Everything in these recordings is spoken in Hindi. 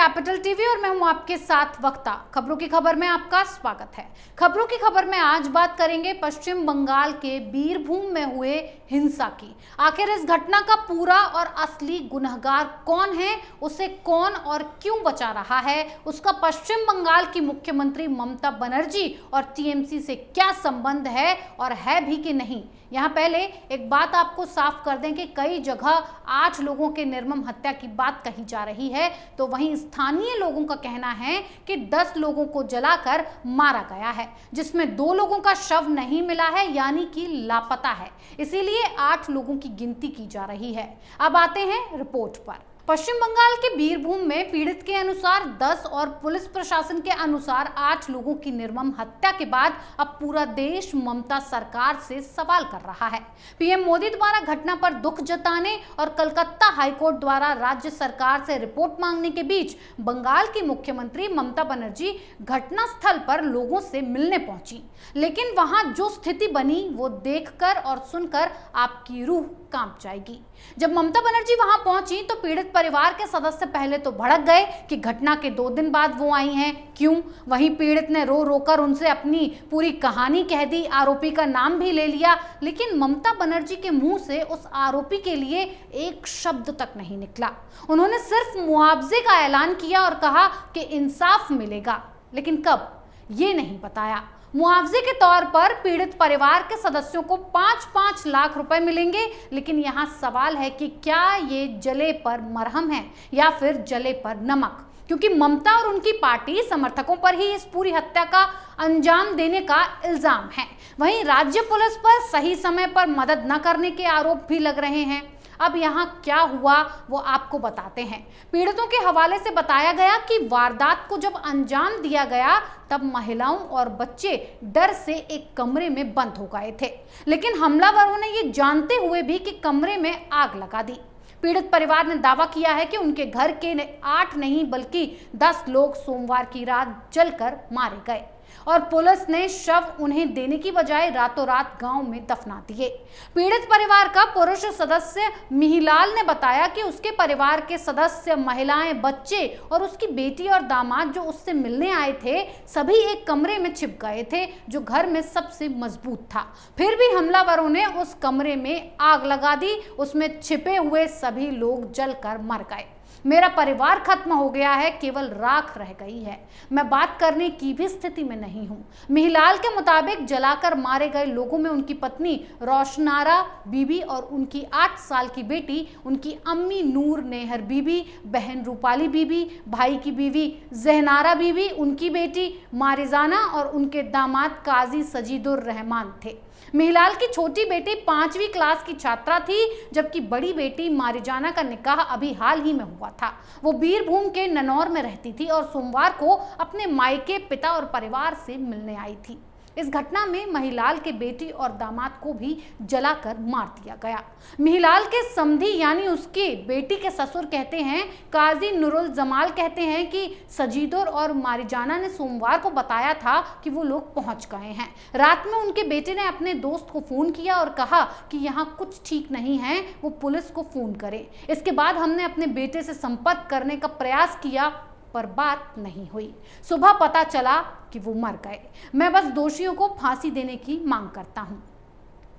कैपिटल टीवी और मैं हूं आपके साथ वक्ता। खबरों की खबर में आपका स्वागत है। खबरों की खबर में आज बात करेंगे पश्चिम बंगाल के बीरभूम में हुए हिंसा की। आखिर इस घटना का पूरा और असली गुनहगार कौन है, उसे कौन और क्यों बचा रहा है, उसका पश्चिम बंगाल की मुख्यमंत्री ममता बनर्जी और टीएमसी से क्या संबंध है और है भी कि नहीं। यहाँ पहले एक बात आपको साफ कर दें कि कई जगह 8 लोगों के निर्मम हत्या की बात कही जा रही है, तो वहीं स्थानीय लोगों का कहना है कि 10 लोगों को जलाकर मारा गया है, जिसमें 2 लोगों का शव नहीं मिला है, यानी कि लापता है। इसीलिए 8 लोगों की गिनती की जा रही है। अब आते हैं रिपोर्ट पर। पश्चिम बंगाल के बीरभूम में पीड़ित के अनुसार 10 और पुलिस प्रशासन के अनुसार 8 लोगों की निर्मम हत्या के बाद अब पूरा देश ममता सरकार से सवाल कर रहा है। पीएम मोदी द्वारा घटना पर दुख जताने और कलकत्ता हाईकोर्ट द्वारा राज्य सरकार से रिपोर्ट मांगने के बीच बंगाल की मुख्यमंत्री ममता बनर्जी घटनास्थल पर लोगों से मिलने पहुंची। लेकिन वहां जो स्थिति बनी वो देखकर और सुनकर आपकी रूह कांप जाएगी। जब ममता बनर्जी वहां पहुंची तो पीड़ित परिवार के सदस्य पहले तो भड़क गए कि घटना के 2 दिन बाद वो आई हैं, क्यों। वहीं पीड़ित ने रो रोकर उनसे अपनी पूरी कहानी कह दी, आरोपी का नाम भी ले लिया, लेकिन ममता बनर्जी के मुंह से उस आरोपी के लिए एक शब्द तक नहीं निकला। उन्होंने सिर्फ मुआवजे का ऐलान किया और कहा कि इंसाफ मिलेगा, लेकिन कब ये नहीं बताया। मुआवजे के तौर पर पीड़ित परिवार के सदस्यों को 5-5 लाख रुपए मिलेंगे, लेकिन यहाँ सवाल है कि क्या ये जले पर मरहम है या फिर जले पर नमक, क्योंकि ममता और उनकी पार्टी समर्थकों पर ही इस पूरी हत्या का अंजाम देने का इल्जाम है। वहीं राज्य पुलिस पर सही समय पर मदद न करने के आरोप भी लग रहे हैं। अब यहाँ क्या हुआ वो आपको बताते हैं। पीड़ितों के हवाले से बताया गया कि वारदात को जब अंजाम दिया गया तब महिलाओं और बच्चे डर से एक कमरे में बंद हो गए थे, लेकिन हमलावरों ने ये जानते हुए भी कि कमरे में आग लगा दी। पीड़ित परिवार ने दावा किया है कि उनके घर के 8 नहीं बल्कि 10 लोग सोमवार की रात जलकर मारे गए और पुलिस ने शव उन्हें देने की बजाय रातों रात गांव में दफना दिए। पीड़ित परिवार का पुरुष सदस्य मिहिलाल ने बताया कि उसके परिवार के सदस्य, महिलाएं, बच्चे और उसकी बेटी और दामाद जो उससे मिलने आए थे, सभी एक कमरे में छिप गए थे जो घर में सबसे मजबूत था। फिर भी हमलावरों ने उस कमरे में आग लगा दी। उसमें छिपे हुए सभी लोग जलकर मर गए। मेरा परिवार खत्म हो गया है, केवल राख रह गई है। मैं बात करने की भी स्थिति में नहीं हूँ। मिहिलाल के मुताबिक जलाकर मारे गए लोगों में उनकी पत्नी रोशनारा बीबी और उनकी 8 साल की बेटी, उनकी अम्मी नूर नेहर बीबी, बहन रूपाली बीबी, भाई की बीवी जहनारा बीबी, उनकी बेटी मारिजाना और उनके दामाद काजी सजीदुर रहमान थे। मिहिलाल की छोटी बेटी 5वीं क्लास की छात्रा थी, जबकि बड़ी बेटी मारिजाना का निकाह अभी हाल ही में हुआ था। वो बीरभूम के ननौर में रहती थी और सोमवार को अपने मायके, पिता और परिवार से मिलने आई थी। इस घटना में मिहिलाल के बेटी और दामाद को भी जलाकर मार दिया गया। मिहिलाल के समधी यानी उसकी बेटी के ससुर कहते हैं, काजी नुरुल जमाल कहते हैं कि सजीदुर और मारिजाना ने सोमवार को बताया था कि वो लोग पहुंच गए हैं। रात में उनके बेटे ने अपने दोस्त को फोन किया और कहा कि यहाँ कुछ ठीक नहीं है, वो पुलिस को फोन करे। इसके बाद हमने अपने बेटे से संपर्क करने का प्रयास किया पर बात नहीं हुई। सुबह पता चला कि वो मर गए। मैं बस दोषियों को फांसी देने की मांग करता हूं।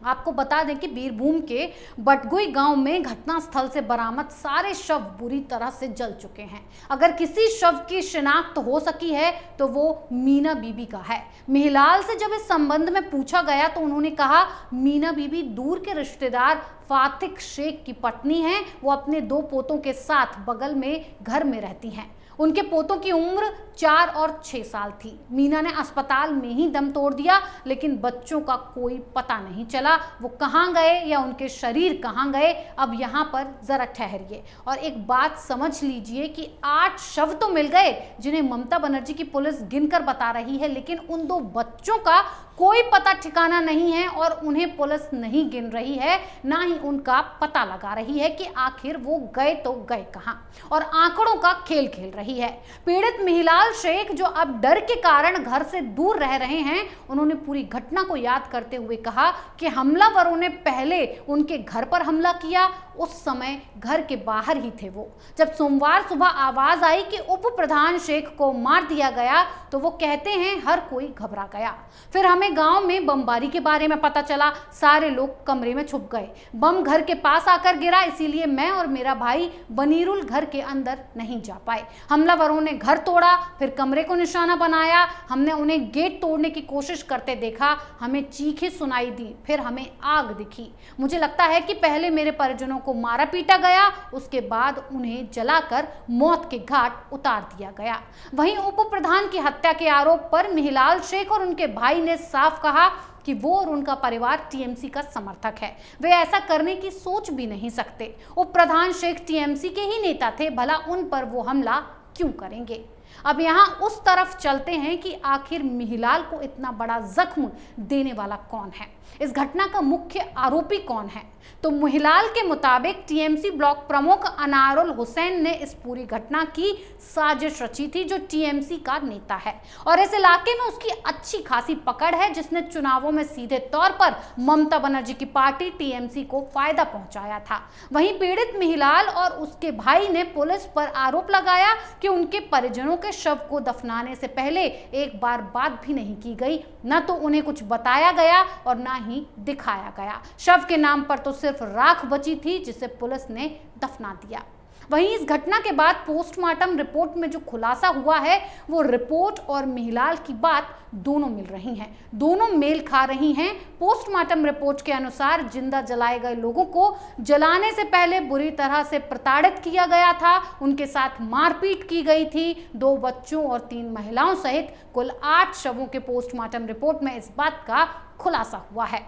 आपको बता दें कि बीरभूम के बटगुई गांव में घटनास्थल से बरामद सारे शव बुरी तरह से जल चुके हैं। अगर किसी शव की शिनाख्त हो सकी है तो वो मीना बीबी का है। मिहिलाल से जब इस संबंध में पूछा गया तो उन्होंने कहा, मीना बीबी दूर के रिश्तेदार फातिक शेख की पत्नी हैं। वो अपने 2 पोतों के साथ बगल में घर में रहती हैं। उनके पोतों की उम्र 4 और 6 साल थी। मीना ने अस्पताल में ही दम तोड़ दिया, लेकिन बच्चों का कोई पता नहीं चला। वो कहाँ गए या उनके शरीर कहाँ गए। अब यहाँ पर जरा ठहरिए और एक बात समझ लीजिए कि 8 शव तो मिल गए जिन्हें ममता बनर्जी की पुलिस गिनकर बता रही है, लेकिन उन 2 बच्चों का कोई पता ठिकाना नहीं है और उन्हें पुलिस नहीं गिन रही है, ना ही उनका पता लगा रही है कि आखिर वो गए तो गए कहाँ, और आंकड़ों का खेल खेल रही है। पीड़ित मिहिलाल शेख जो अब डर के कारण घर से दूर रह रहे हैं, उन्होंने पूरी घटना को याद करते हुए कहा कि हमलावरों ने पहले उनके घर पर हमला किया, उस समय घर के बाहर ही थे वो। जब सोमवार सुबह आवाज आई कि उप प्रधान शेख को मार दिया गया तो वो कहते हैं हर कोई घबरा गया। फिर हमें गांव में बमबारी के बारे में पता चला। सारे लोग कमरे में छुप गए। बम घर के पास आकर गिरा, इसीलिए मैं और मेरा भाई बनीरुल घर के अंदर नहीं जा पाए। हमलावरों ने घर तोड़ा, फिर कमरे को निशाना बनाया। हमने उन्हें गेट तोड़ने की कोशिश करते देखा। हमें चीखें सुनाई दी, फिर हमें आग दिखी। मुझे लगता है कि पहले मेरे परिजनों को मारा पीटा गया, उसके बाद उन्हें जलाकर मौत के घाट उतार दिया गया। वहीं उप प्रधान की हत्या के आरोप पर मिहिलाल शेख और उनके भाई ने साफ कहा कि वो और उनका परिवार टीएमसी का समर्थक है। वे ऐसा करने की सोच भी नहीं सकते। उप प्रधान शेख टीएमसी के ही नेता थे, भला उन पर वो हमला क्यों करेंगे। अब यहाँ उस तरफ चलते हैं कि आखिर मिहिलाल को इतना बड़ा जख्म देने वाला कौन है, इस घटना का मुख्य आरोपी कौन है। तो मिहिलाल के मुताबिक टीएमसी ब्लॉक प्रमुख अनारुल हुसैन ने इस पूरी घटना की साजिश रची थी, जो टीएमसी का नेता है और इस इलाके में उसकी अच्छी खासी पकड़ है, जिसने चुनावों में सीधे तौर पर ममता बनर्जी की पार्टी टीएमसी को फायदा पहुंचाया था। वहीं पीड़ित मिहिलाल और उसके भाई ने पुलिस पर आरोप लगाया कि उनके परिजनों के शव को दफनाने से पहले एक बार बात भी नहीं की गई, न तो उन्हें कुछ बताया गया और न ही दिखाया गया। शव के नाम पर तो सिर्फ राख बची थी, जिसे पुलिस ने दफना दिया। वहीं इस घटना के बाद पोस्टमार्टम रिपोर्ट में जो खुलासा हुआ है, वो रिपोर्ट और मिहिलाल की बात दोनों मिल रही हैं, दोनों मेल खा रही हैं। पोस्टमार्टम रिपोर्ट के अनुसार जिंदा जलाए गए लोगों को जलाने से पहले बुरी तरह से प्रताड़ित किया गया था, उनके साथ मारपीट की गई थी। 2 बच्चों और 3 महिलाओं सहित कुल 8 शवों के पोस्टमार्टम रिपोर्ट में इस बात का खुलासा हुआ है।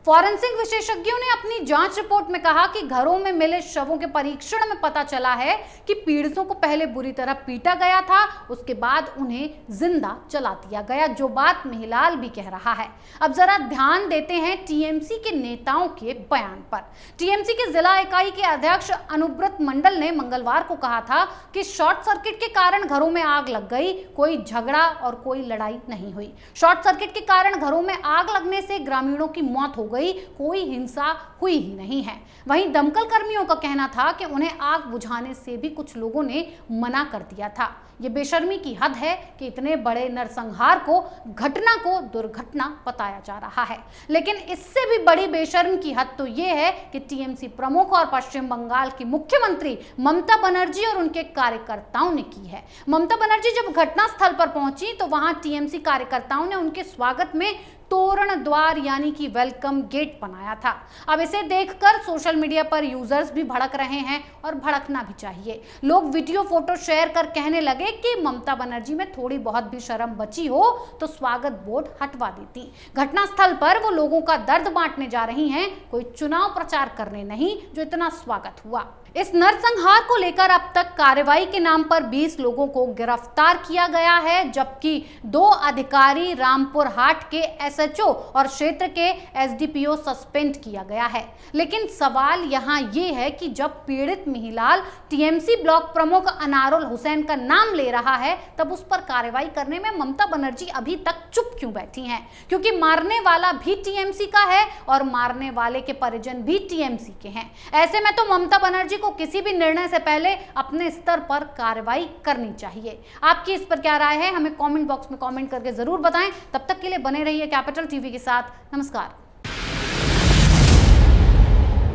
फॉरेंसिक विशेषज्ञों ने अपनी जांच रिपोर्ट में कहा कि घरों में मिले शवों के परीक्षण में पता चला है कि पीड़ितों को पहले बुरी तरह पीटा गया था, उसके बाद उन्हें जिंदा जला दिया गया, जो बात मिहिलाल भी कह रहा है। अब जरा ध्यान देते हैं टीएमसी के नेताओं के बयान पर। टीएमसी के जिला इकाई के अध्यक्ष अनुब्रत मंडल ने मंगलवार को कहा था कि शॉर्ट सर्किट के कारण घरों में आग लग गई, कोई झगड़ा और कोई लड़ाई नहीं हुई। शॉर्ट सर्किट के कारण घरों में आग लगने से ग्रामीणों की मौत हो गई, कोई हिंसा हुई ही नहीं है। वहीं दमकल कर्मियों का कहना था कि उन्हें आग बुझाने से भी कुछ लोगों ने मना कर दिया था। ये बेशर्मी की हद है कि इतने बड़े नरसंहार को, घटना को दुर्घटना बताया जा रहा है। लेकिन इससे भी बड़ी बेशर्म की हद तो ये है कि टीएमसी प्रमुख और पश्चिम बंगाल की मुख्यमंत्री ममता बनर्जी और उनके कार्यकर्ताओं ने की है। ममता बनर्जी जब घटनास्थल पर पहुंची तो वहां टीएमसी कार्यकर्ताओं ने उनके स्वागत में तोरण द्वार यानी कि वेलकम गेट बनाया था। अब इसे देखकर सोशल मीडिया पर यूजर्स भी भड़क रहे हैं और भड़कना भी चाहिए। लोग वीडियो फोटो शेयर कर कहने लगे कि ममता बनर्जी में थोड़ी बहुत भी शर्म बची हो तो स्वागत बोर्ड हटवा देती। घटनास्थल पर वो लोगों का दर्द बांटने जा रही हैं, कोई चुनाव प्रचार करने नहीं, जो इतना स्वागत हुआ। इस नरसंहार को लेकर अब तक कार्रवाई के नाम पर 20 लोगों को गिरफ्तार किया गया है, जबकि 2 अधिकारी रामपुर हाट के एसएचओ और क्षेत्र के एसडीपीओ सस्पेंड किया गया है। लेकिन सवाल यहाँ ये है कि जब पीड़ित मिहिलाल टीएमसी ब्लॉक प्रमुख अनारुल हुसैन का नाम ले रहा है, तब उस पर कार्रवाई करने में ममता बनर्जी अभी तक चुप क्यों बैठी हैं? क्योंकि मारने वाला भी टीएमसी का है और मारने वाले के परिजन भी टीएमसी के हैं। ऐसे में तो ममता बनर्जी को किसी भी निर्णय से पहले अपने स्तर पर कार्रवाई करनी चाहिए। आपकी इस पर क्या राय है, हमें कमेंट बॉक्स में कमेंट करके जरूर बताएं। तब तक के लिए बने रहिए कैपिटल टीवी के साथ। नमस्कार।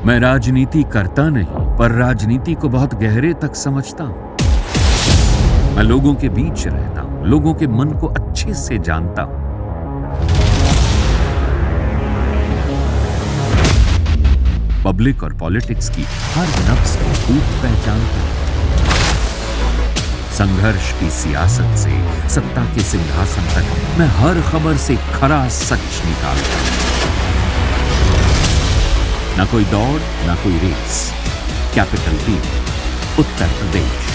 मैं राजनीति करता नहीं, पर राजनीति को बहुत गहरे तक समझता हूं। मैं लोगों के बीच रहता हूं, लोगों के मन को अच्छे से जानता हूं। पब्लिक और पॉलिटिक्स की हर नब्ज को खूब पहचानता हूं। संघर्ष की सियासत से सत्ता के सिंहासन तक मैं हर खबर से खरा सच निकालता हूं। ना कोई दौड़, ना कोई race. Capital TV, Uttar Pradesh.